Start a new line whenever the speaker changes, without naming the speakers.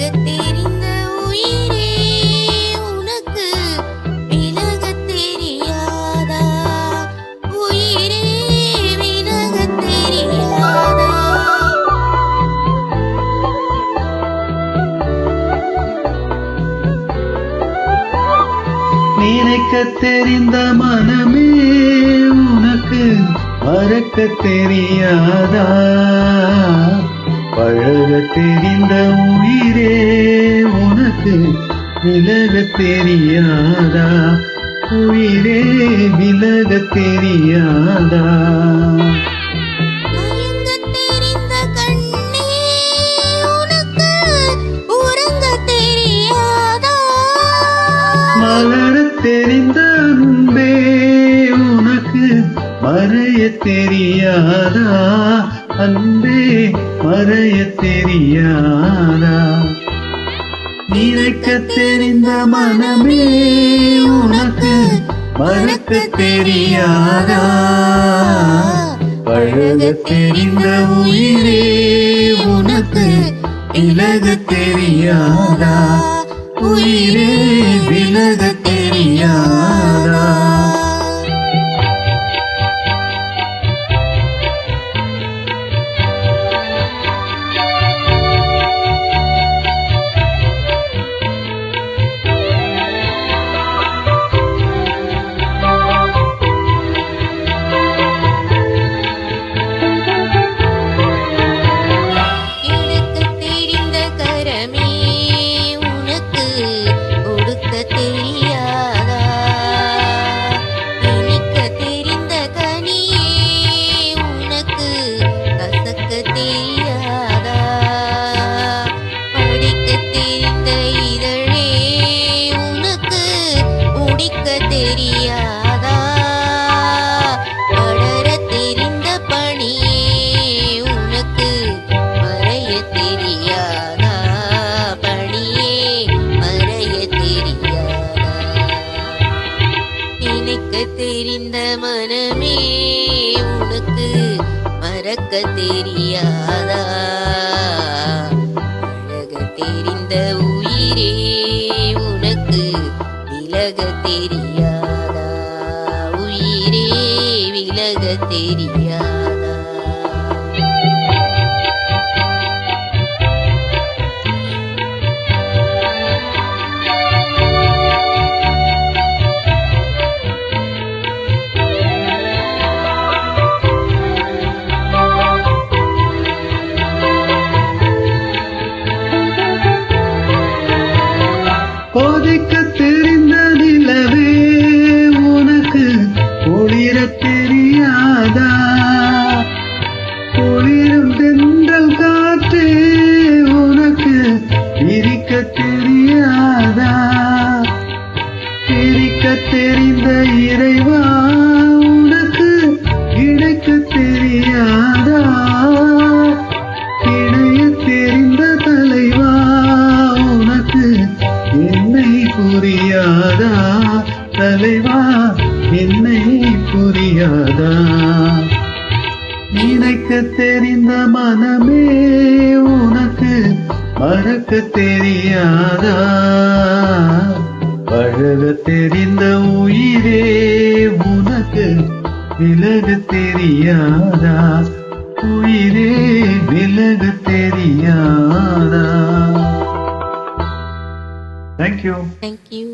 தெரிந்த உயிரே உனக்கு விலகத் தெரியாதா? உயிரே விலகத் தெரியாதா?
நினைக்கத் தெரிந்த மனமே உனக்கு மறக்கத் தெரியாதா? பழகத் தெரிந்த உயிரே உனக்கு விலகத் தெரியாதா? உயிரே விலகத் தெரியாதா?
மயங்கத் தெரிந்த கண்ணே உனக்கு உறங்கத் தெரியாதா?
மலரத் தெரிந்த அன்பே உனக்கு மறையத் தெரியாதா? அன்பே மறையத் தெரியாதா? நினைக்கத் தெரிந்த மனமே உனக்கு மறக்கத் தெரியாதா? பழகத் தெரிந்த உயிரே உனக்கு விலகத் தெரியாதா? உயிரே விலகத் தெரியாதா?
எடுக்கத் தெரிந்த கரமே உனக்கு ஒடுக்கத் தெரியாதா? இனிக்கத் தெரிந்த கனியே உனக்கு கசக்கத் தெரியாதா? படிக்கத் தெரிந்த இதழே உனக்கு முடிக்கத் தெரியாதா? படரத் தெரிந்த பனியே உனக்கு மறையத் தெரியாதா? பனியே மறையத் தெரியாதா? நினைக்கத் தெரிந்த மனமே உனக்கு மறக்கத் தெரியாதா? பழகத் தெரிந்த உயிரே உனக்கு விலகத் தெரியாதா? உயிரே விலகத் தெரியாதா?
கொதிக்கத் தெரிந்த நிலவே உனக்கு குளிரத் தெரியாதா? குளிரும் தென்றல் காற்றே உனக்கு பிரிக்கத் தெரியாதா? பிரிக்கத் தெரிந்த இறைவா உனக்கு இணைக்கத் தெரியாதா? இணையத் தெரிந்த தலைவா உனக்கு என்னை புரியாதா? தலைவா என்னை புரியாதா? நினைக்கத் தெரிந்த மனமே உனக்கு மறக்கத் தெரியாதா? பழகத் தெரிந்த உயிரே உனக்கு விலகத் தெரியாதா? உயிரே விலகத் தெரியாதா? Thank you.
Thank you.